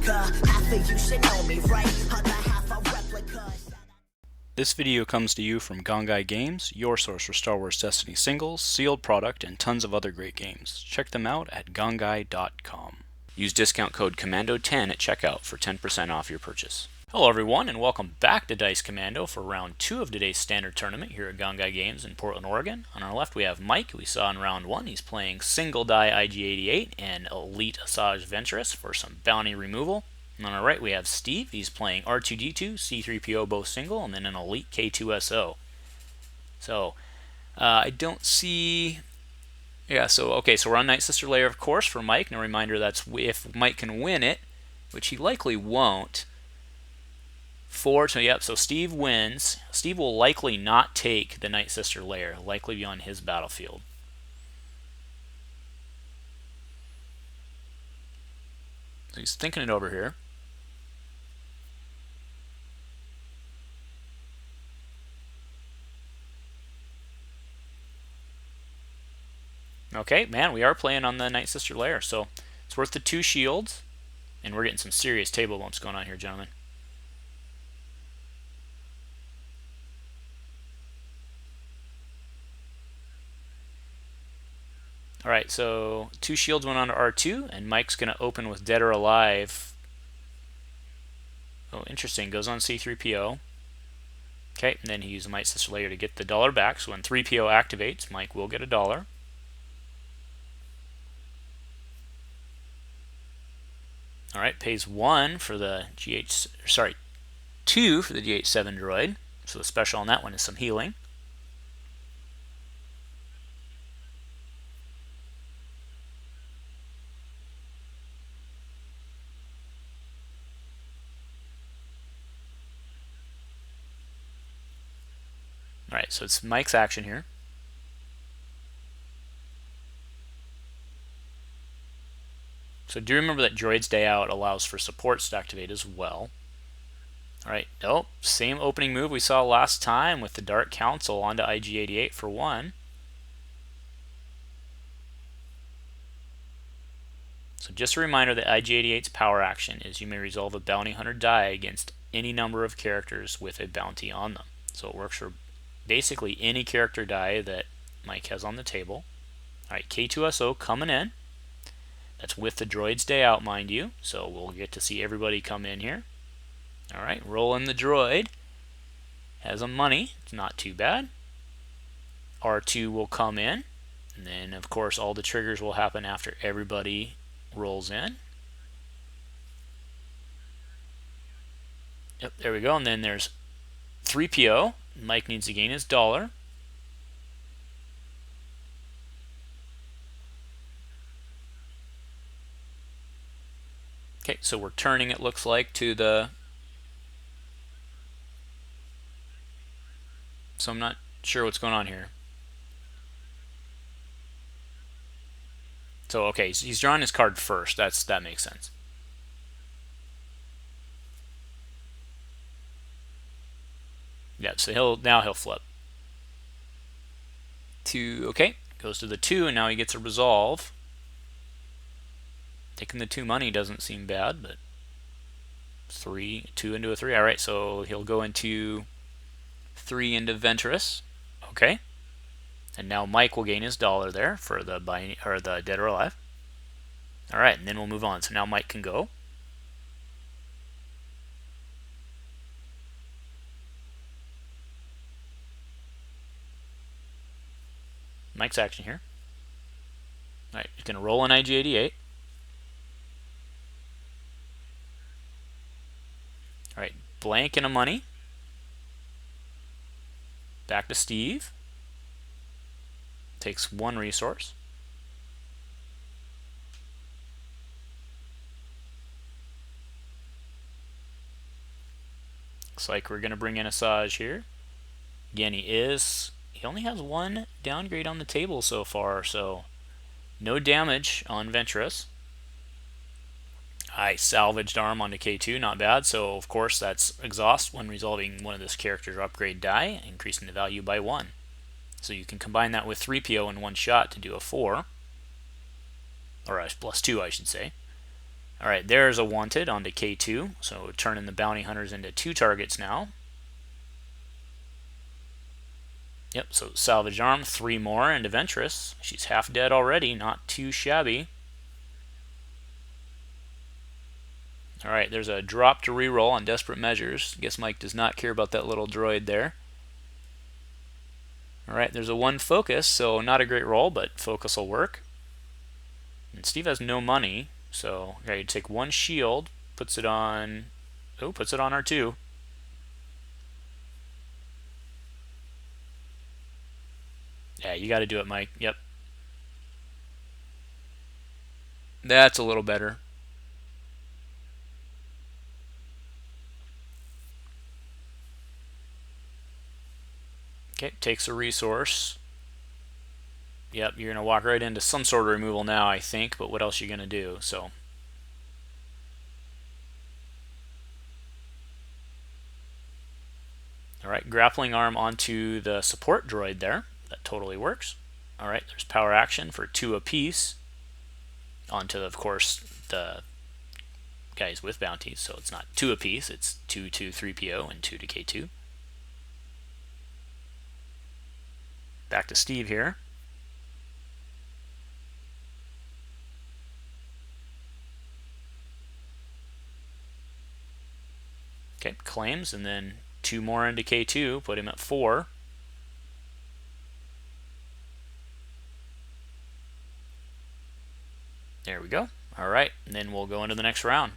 replica. Half of you should know me, right? Other half a replica. This video comes to you from Gongaii Games, your source for Star Wars Destiny singles, sealed product, and tons of other great games. Check them out at gongaii.com. Use discount code COMMANDO10 at checkout for 10% off your purchase. Hello everyone, and welcome back to Dice Commando for round 2 of today's standard tournament here at Gongaii Games in Portland, Oregon. On our left we have Mike, who we saw in round 1. He's playing single die IG-88 and Elite Asajj Ventress for some bounty removal. And on our right we have Steve. He's playing R2D2, C3PO both single, and then an Elite K2SO. So, I don't see... Yeah, so we're on Night Sister Layer, of course, for Mike. And a reminder, that's if Mike can win it, which he likely won't. So Steve wins. Steve will likely not take the Night Sister Layer, likely be on his battlefield. So he's thinking it over here. Okay, man, we are playing on the Night Sister Layer, so it's worth the 2 shields. And we're getting some serious table bumps going on here, gentlemen. Alright, so 2 shields went on to R2, and Mike's going to open with Dead or Alive. Oh, interesting. Goes on C3PO. Okay, and then he used the Night Sister Layer to get the $1 back, so when 3PO activates, Mike will get $1. Alright, pays 1 for the GH, 2 for the GH7 droid. So the special on that one is some healing. Alright, so it's Mike's action here. So do remember that Droid's Day Out allows for supports to activate as well. Alright, same opening move we saw last time with the Dark Council onto IG-88 for 1. So just a reminder that IG-88's power action is you may resolve a bounty hunter die against any number of characters with a bounty on them. So it works for basically any character die that Mike has on the table. Alright, K2SO coming in. That's with the Droid's Day Out, mind you, so we'll get to see everybody come in here. Alright, rolling the droid. Has a money, it's not too bad. R2 will come in, and then of course all the triggers will happen after everybody rolls in. Yep, there we go, and then there's 3PO. Mike needs to gain his $1. Okay, so we're turning, it looks like, to the... So I'm not sure what's going on here. So, okay, so he's drawing his card first. That makes sense. Yeah, so now he'll flip. 2, okay, goes to the 2, and now he gets a resolve. Taking the 2 money doesn't seem bad, but 2 into a 3. Alright, so he'll go into 3 into Ventress. Okay. And now Mike will gain his $1 there for the Dead or Alive. Alright, and then we'll move on. So now Mike can go. Mike's action here. Alright, he's going to roll an IG-88. Alright, blank and a money. Back to Steve. Takes 1 resource. Looks like we're going to bring in Asajj here. Again, he only has 1 downgrade on the table so far, so no damage on Ventress. I salvaged arm onto K2, not bad. So of course that's exhaust when resolving one of this character's upgrade die, increasing the value by 1. So you can combine that with 3PO in one shot to do a 4. Or a +2, I should say. Alright, there's a wanted onto K2, so turning the bounty hunters into 2 targets now. Yep, so salvage arm, 3 more into Ventress. She's half dead already, not too shabby. Alright, there's a drop to reroll on Desperate Measures. Guess Mike does not care about that little droid there. Alright, there's a 1 focus, so not a great roll, but focus will work. And Steve has no money, so okay, take 1 shield, puts it on R2. Yeah, you got to do it, Mike. Yep. That's a little better. Okay, takes a resource. Yep, you're going to walk right into some sort of removal now, I think, but what else are you going to do? So, alright, grappling arm onto the support droid there. That totally works. Alright, there's power action for 2 apiece. Onto, of course, the guys with bounties, so it's not 2 apiece, it's 2 to 3PO and 2 to K2. Back to Steve here. Okay, claims, and then 2 more into K2, put him at 4. There we go. Alright, and then we'll go into the next round.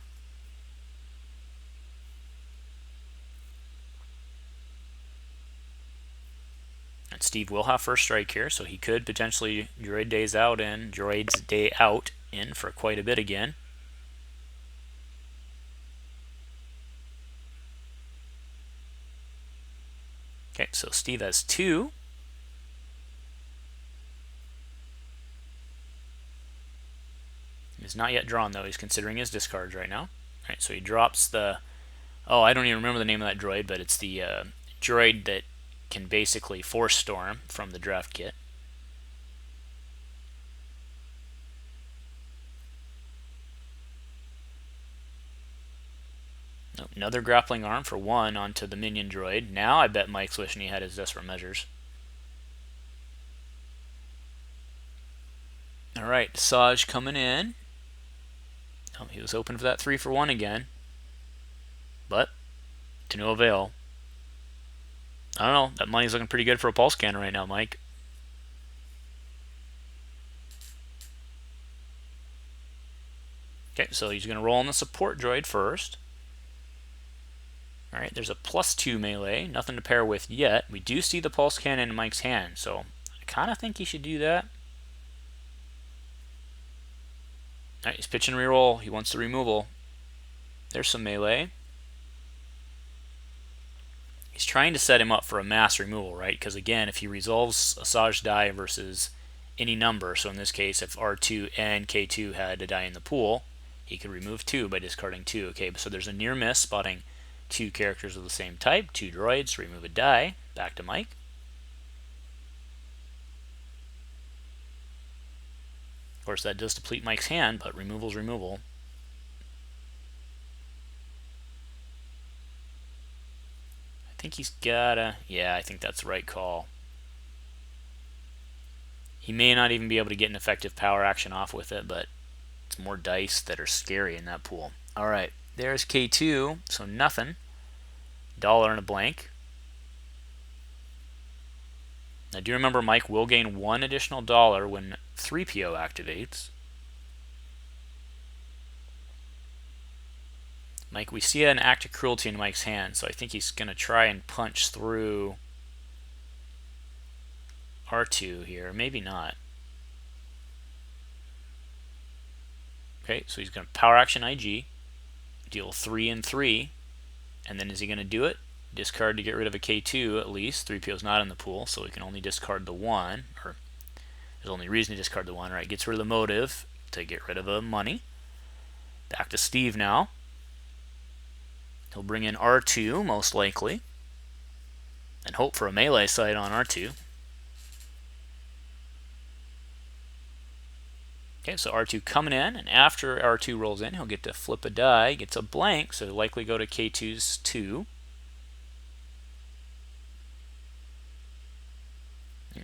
And Steve will have first strike here, so he could potentially droid's day out in for quite a bit again. Okay, so Steve has 2. He's not yet drawn, though. He's considering his discards right now. Alright, so he drops the... Oh, I don't even remember the name of that droid, but it's the droid that can basically force storm from the draft kit. Another grappling arm for 1 onto the minion droid. Now I bet Mike's wishing he had his Desperate Measures. Alright, Asajj coming in. Oh, he was open for that 3 for 1 again. But, to no avail. I don't know, that money's looking pretty good for a pulse cannon right now, Mike. Okay, so he's going to roll on the support droid first. Alright, there's a +2 melee, nothing to pair with yet. We do see the pulse cannon in Mike's hand, so I kind of think he should do that. Alright, he's pitching reroll. He wants the removal. There's some melee. He's trying to set him up for a mass removal, right? Because again, if he resolves Asajj die versus any number, so in this case, if R2 and K2 had a die in the pool, he could remove 2 by discarding 2. Okay, so there's a near miss, spotting 2 characters of the same type, 2 droids, remove a die. Back to Mike. Of course, that does deplete Mike's hand, but removal's removal. I think he's gotta... Yeah, I think that's the right call. He may not even be able to get an effective power action off with it, but it's more dice that are scary in that pool. Alright, there's K2, so nothing. $1 and a blank. Now do remember Mike will gain 1 additional $1 when 3PO activates. Mike, we see an act of cruelty in Mike's hand, so I think he's going to try and punch through R2 here. Maybe not. Okay, so he's going to power action IG, deal 3 and 3, and then is he going to do it? Discard to get rid of a K2 at least. 3PO's not in the pool, so we can only discard the 1, or there's only reason to discard the 1, right? Gets rid of the motive to get rid of the money. Back to Steve now. He'll bring in R2, most likely, and hope for a melee sight on R2. Okay, so R2 coming in, and after R2 rolls in, he'll get to flip a die, gets a blank, so he'll likely go to K2's 2.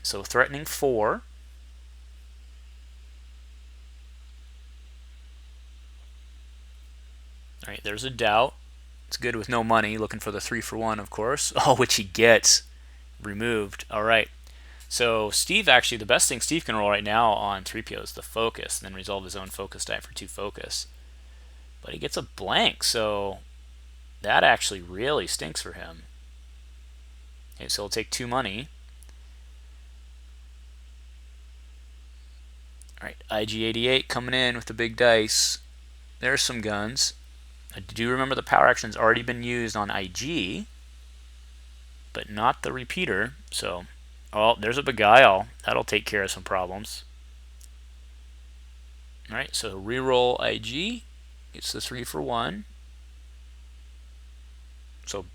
So threatening 4. All right, there's a doubt. It's good with no money, looking for the 3 for 1, of course. Oh, which he gets removed. All right. So Steve, actually, the best thing Steve can roll right now on 3PO is the focus, and then resolve his own focus die for 2 focus. But he gets a blank, so that actually really stinks for him. Okay, so he'll take 2 money. All right, IG88 coming in with the big dice. There's some guns. I do remember the power action's already been used on IG, but not the repeater. So, oh, there's a beguile. That'll take care of some problems. All right, so reroll IG. Gets the 3 for 1. So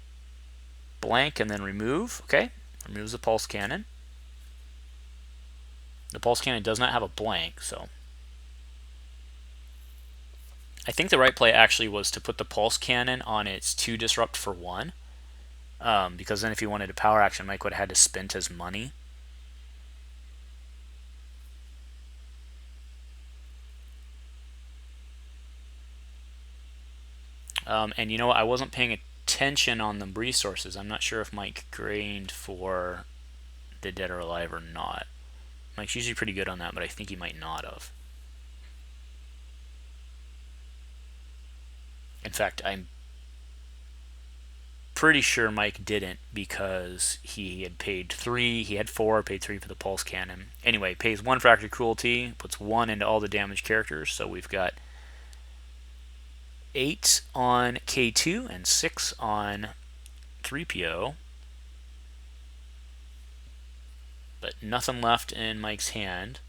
blank and then remove. Okay, removes the pulse cannon. The pulse cannon does not have a blank, so I think the right play actually was to put the pulse cannon on its 2 disrupt for 1, because then if he wanted a power action, Mike would have had to spend his money. And you know what? I wasn't paying attention on the resources. I'm not sure if Mike grained for the dead or alive or not. Mike's usually pretty good on that, but I think he might not have. In fact, I'm pretty sure Mike didn't, because he had paid 3, he had 4, paid 3 for the pulse cannon. Anyway, pays 1 for active cruelty, puts 1 into all the damaged characters, so we've got 8 on K2 and 6 on 3PO. But nothing left in Mike's hand.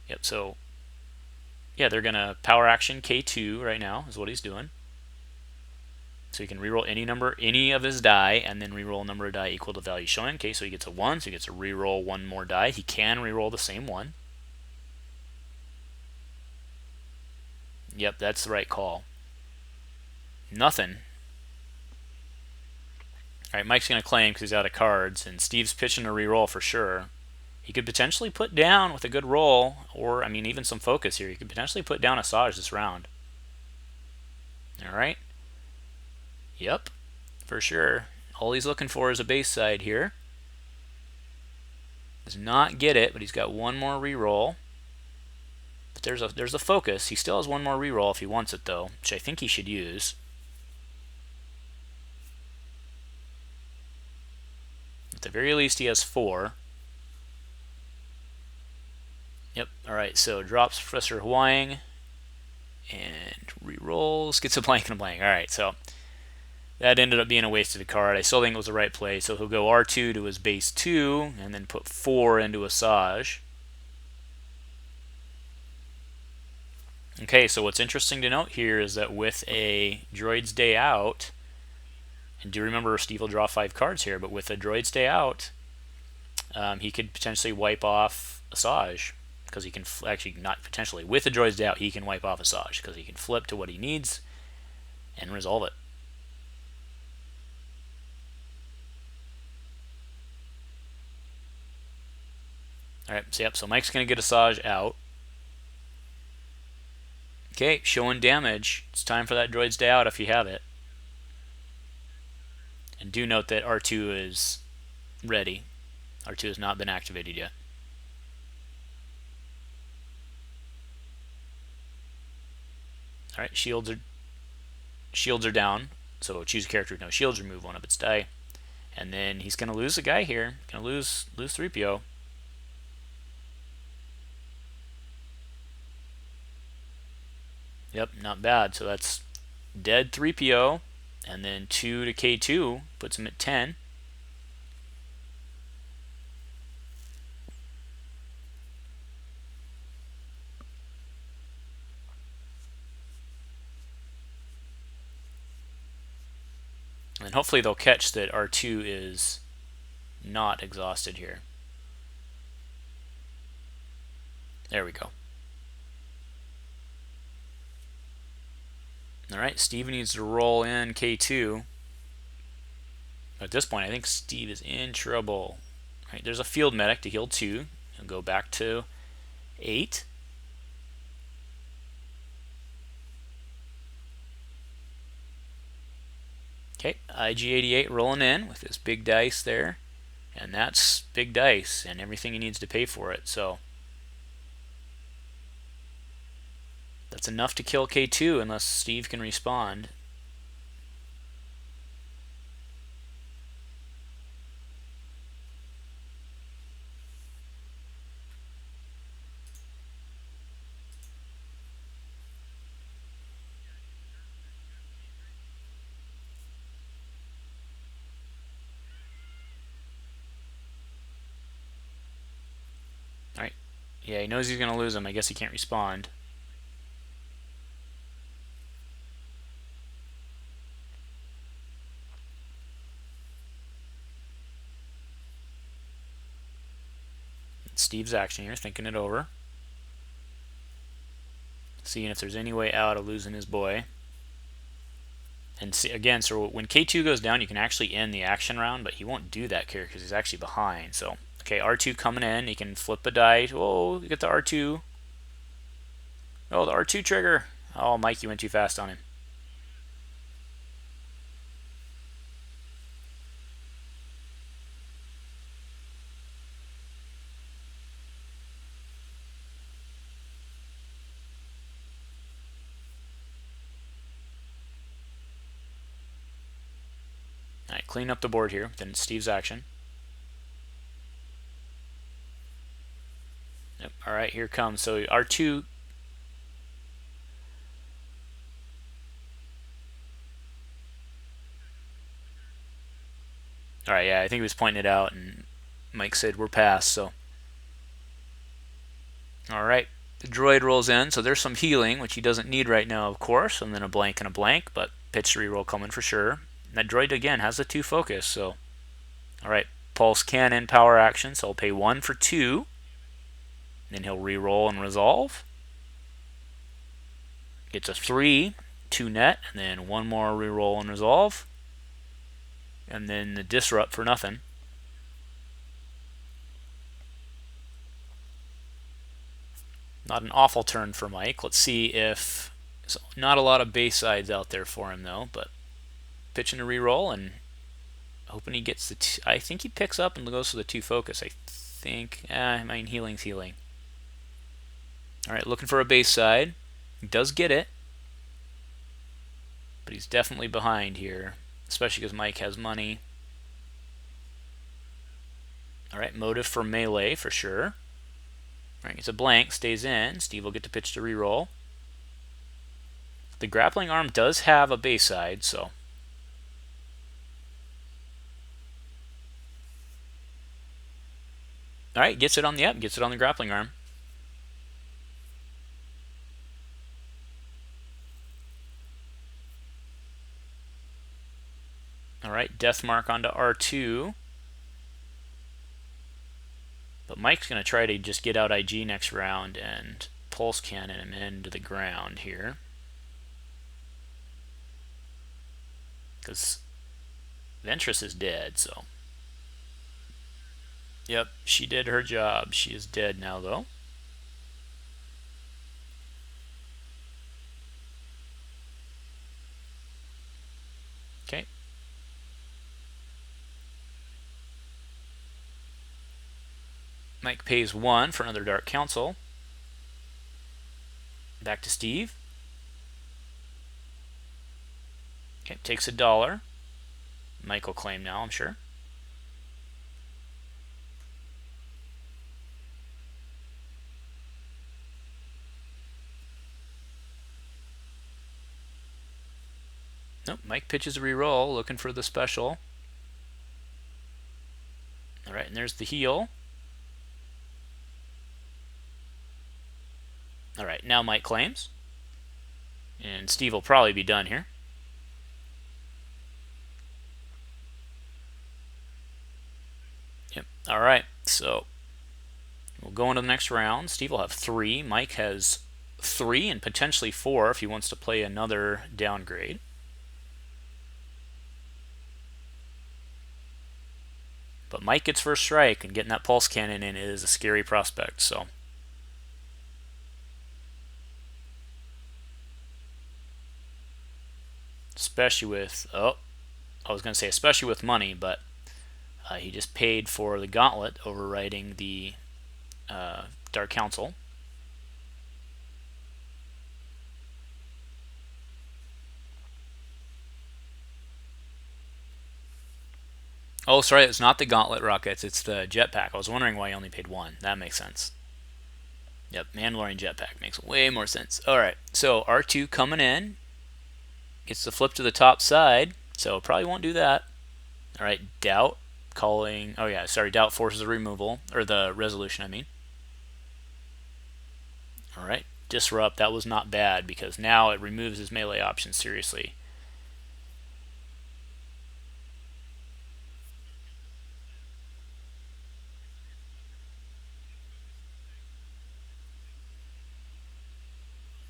Yep, so yeah, they're going to power action K2 right now is what he's doing. So he can reroll any of his die, and then reroll a number of die equal to the value showing. Okay, so he gets a 1, so he gets to reroll 1 more die. He can reroll the same one. Yep, that's the right call. Nothing. All right, Mike's going to claim because he's out of cards, and Steve's pitching a reroll for sure. He could potentially put down with a good roll, or I mean even some focus here. He could potentially put down Asajj this round. All right. Yep, for sure. All he's looking for is a base side here. Does not get it, but he's got 1 more reroll. But there's a focus. He still has 1 more reroll if he wants it though, which I think he should use. At the very least, he has 4. Yep. All right. So drops Professor Huang and re-rolls. Gets a blank and a blank. All right. So that ended up being a wasted card. I still think it was the right play. So he'll go R2 to his base 2 and then put 4 into Asajj. Okay. So what's interesting to note here is that with a Droid's Day Out, and do remember Steve will draw 5 cards here, but with a Droid's Day Out, he could potentially wipe off Asajj. Because he can actually, not potentially, with the Droid's Day Out, he can wipe off Asajj because he can flip to what he needs and resolve it. All right, so yep, so Mike's going to get Asajj out. Okay, showing damage. It's time for that Droid's Day Out if you have it. And do note that R2 is ready. R2 has not been activated yet. All right, shields are down. So choose a character with no shields, remove 1 of its die. And then he's going to lose a guy here. Going to lose 3PO. Yep, not bad. So that's dead 3PO. And then 2 to K2 puts him at 10. And hopefully they'll catch that R2 is not exhausted here. There we go. Alright, Steve needs to roll in K2. At this point, I think Steve is in trouble. Right, there's a field medic to heal 2. He'll go back to 8. Okay, IG88 rolling in with his big dice there. And that's big dice and everything he needs to pay for it. So that's enough to kill K2 unless Steve can respond. Alright. Yeah, he knows he's going to lose him. I guess he can't respond. Steve's action here, thinking it over. Seeing if there's any way out of losing his boy. And see, again, so when K2 goes down, you can actually end the action round, but he won't do that here because he's actually behind. So, okay, R2 coming in. He can flip a die. Oh, you get the R2. Oh, the R2 trigger. Oh, Mike, you went too fast on him. Alright, clean up the board here. Then Steve's action. Yep. Alright, here comes. So R2. Alright, yeah, I think he was pointing it out, and Mike said we're past, so. Alright, the droid rolls in, so there's some healing, which he doesn't need right now, of course, and then a blank and a blank, but pitch reroll coming for sure. And that droid, again, has the 2 focus, so. Alright, pulse cannon power action, so he'll pay 1 for 2. Then he'll reroll and resolve. Gets a 3, 2 net, and then 1 more reroll and resolve. And then the disrupt for nothing. Not an awful turn for Mike. Let's see if... So not a lot of base sides out there for him, though, but pitching a reroll and hoping he gets the... I think he picks up and goes for the 2 focus. I think... I mean, healing's healing. Alright, looking for a base side. He does get it. But he's definitely behind here, especially because Mike has money. Alright, motive for melee for sure. Alright, it's a blank, stays in. Steve will get to pitch to reroll. The grappling arm does have a base side, so. Alright, gets it on the gets it on the grappling arm. Alright, death mark onto R2. But Mike's going to try to just get out IG next round and pulse cannon him into the ground here. Because Ventress is dead, so. Yep, she did her job. She is dead now, though. Okay. Mike pays 1 for another Dark Council. Back to Steve. Okay, takes $1. Mike will claim now, I'm sure. Nope, Mike pitches a reroll, looking for the special. Alright, and there's the heal. Alright, now Mike claims. And Steve will probably be done here. Yep, alright, so we'll go into the next round. Steve will have 3. Mike has 3 and potentially 4 if he wants to play another downgrade. But Mike gets first strike, and getting that pulse cannon in is a scary prospect. So especially with, I was going to say especially with money, but he just paid for the gauntlet overriding the Dark Council. Oh, sorry, it's not the gauntlet rockets, it's the jetpack. I was wondering why he only paid 1. That makes sense. Yep, Mandalorian jetpack makes way more sense. Alright, so R2 coming in. Gets the flip to the top side, so probably won't do that. Alright, doubt calling. Oh yeah, sorry, doubt forces the removal, or the resolution, I mean. Alright, disrupt. That was not bad because now it removes his melee option seriously.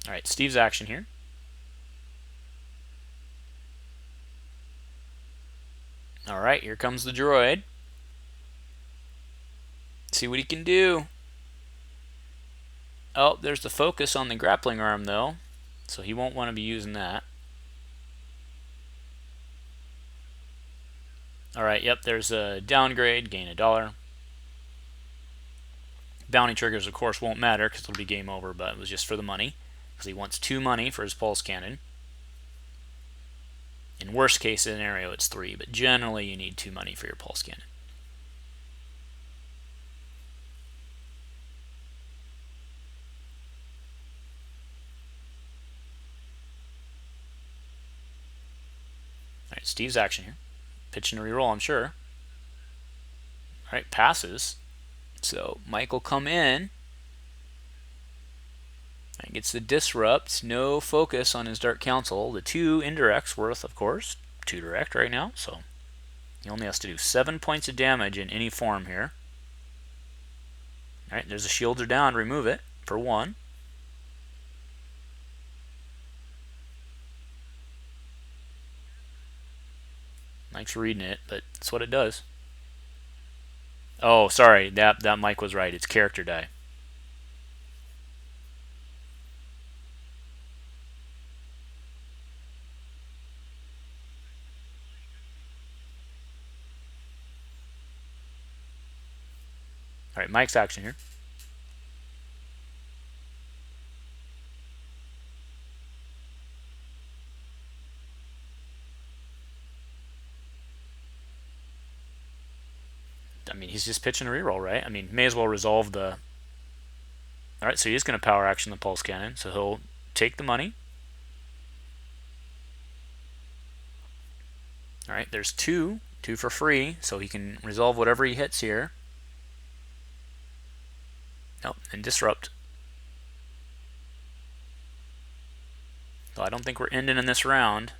Alright, Steve's action here. Alright, here comes the droid. See what he can do. Oh, there's the focus on the grappling arm though, so he won't want to be using that. Alright, yep, there's a downgrade, gain $1. Bounty triggers, of course, won't matter because it'll be game over, but it was just for the money because he wants 2 money for his pulse cannon. In worst case scenario, it's 3, but generally you need 2 money for your pulse cannon. Alright, Steve's action here. Pitching a reroll, I'm sure. Alright, passes. So Mike will come in. And gets the disrupt. No focus on his Dark Council. The 2 indirects worth, of course. 2 direct right now, so he only has to do 7 points of damage in any form here. Alright, there's a shields are down. Remove it for 1. Mike's reading it, but that's what it does. Oh, sorry, that Mike was right. It's character die. Alright, Mike's action here. I mean, he's just pitching a reroll, right? I mean, may as well resolve the... Alright, so he's going to power action the pulse cannon, so he'll take the money. Alright, there's 2 for free, so he can resolve whatever he hits here. Nope, and disrupt. So I don't think we're ending in this round.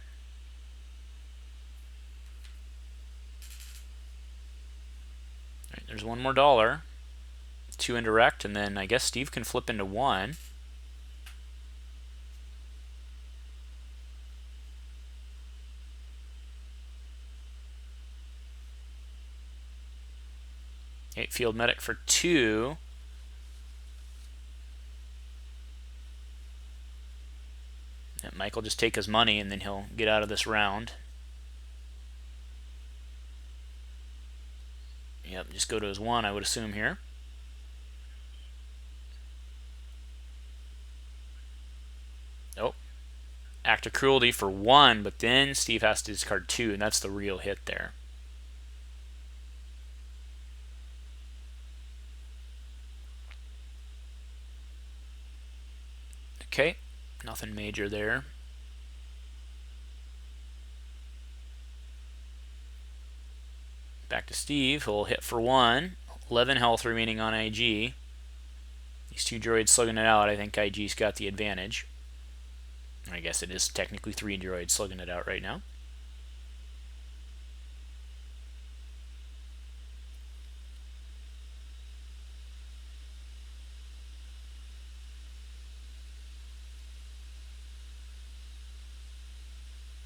Alright, there's 1 more dollar. 2 indirect, and then I guess Steve can flip into 1. Okay, field medic for 2. And Mike will just take his money and then he'll get out of this round. Yep, just go to his 1, I would assume here. Oh, act of cruelty for 1, but then Steve has to discard 2, and that's the real hit there. Okay, nothing major there. Back to Steve, who'll hit for 1. 11 health remaining on IG. These 2 droids slugging it out. I think IG's got the advantage. I guess it is technically 3 droids slugging it out right now.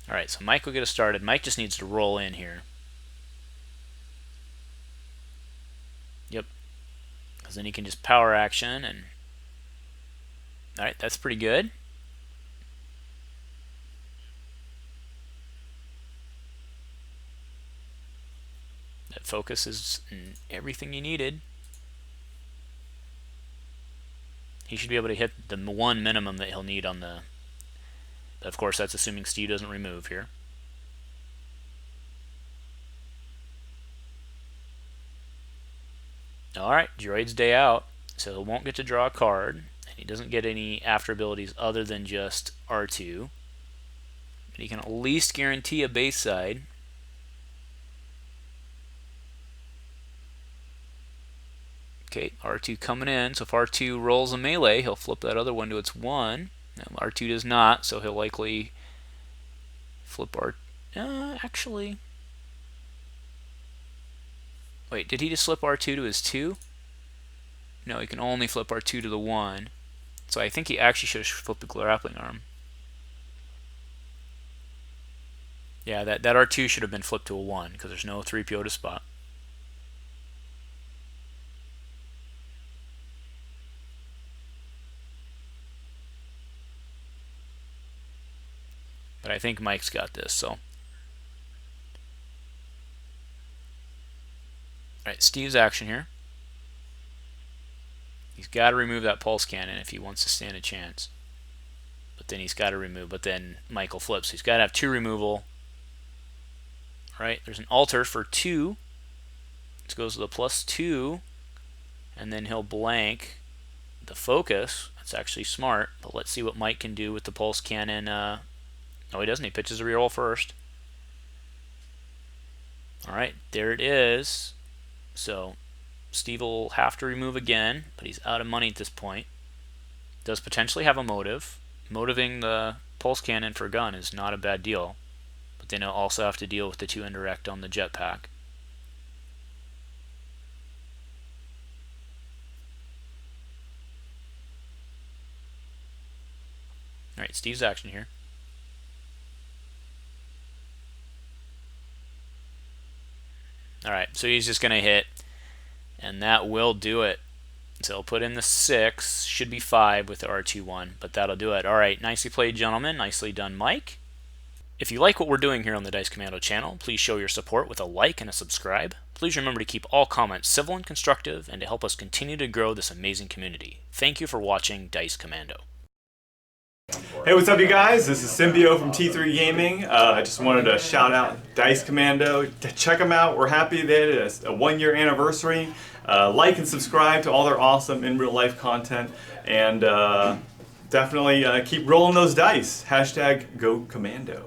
Alright, so Mike will get us started. Mike just needs to roll in here. Yep. Because then he can just power action and... Alright, that's pretty good. That focus is everything you needed. He should be able to hit the one minimum that he'll need on the... Of course, that's assuming Steve doesn't remove here. Alright, Droid's day out, so he won't get to draw a card, and he doesn't get any after abilities other than just R2. But he can at least guarantee a base side. Okay, R2 coming in, so if R2 rolls a melee, he'll flip that other one to its 1. Now, R2 does not, so he'll likely flip R... actually... Wait, did he just flip R2 to his 2? No, he can only flip R2 to the 1. So I think he actually should have flipped the grappling arm. Yeah, that R2 should have been flipped to a 1, because there's no 3PO to spot. But I think Mike's got this, so... Alright, Steve's action here. He's got to remove that pulse cannon if he wants to stand a chance. But then he's got to remove, but then Michael flips. He's got to have 2 removal. Alright, there's an altar for 2. This goes to the +2. And then he'll blank the focus. That's actually smart, but let's see what Mike can do with the pulse cannon. No, he doesn't. He pitches a reroll first. Alright, there it is. So Steve will have to remove again, but he's out of money at this point. Does potentially have a motive. Motiving the pulse cannon for a gun is not a bad deal, but then he'll also have to deal with the 2 indirect on the jetpack. Alright, Steve's action here. Alright, so he's just going to hit, and that will do it. So he'll put in the 6, should be 5 with the R2-1, but that'll do it. Alright, nicely played, gentlemen. Nicely done, Mike. If you like what we're doing here on the Dice Commando channel, please show your support with a like and a subscribe. Please remember to keep all comments civil and constructive, and to help us continue to grow this amazing community. Thank you for watching Dice Commando. Hey, what's up, you guys? This is Symbio from T3 Gaming. I just wanted to shout out Dice Commando. Check them out. We're happy that it's a 1-year anniversary. Like and subscribe to all their awesome in real life content, and definitely keep rolling those dice. #GoCommando.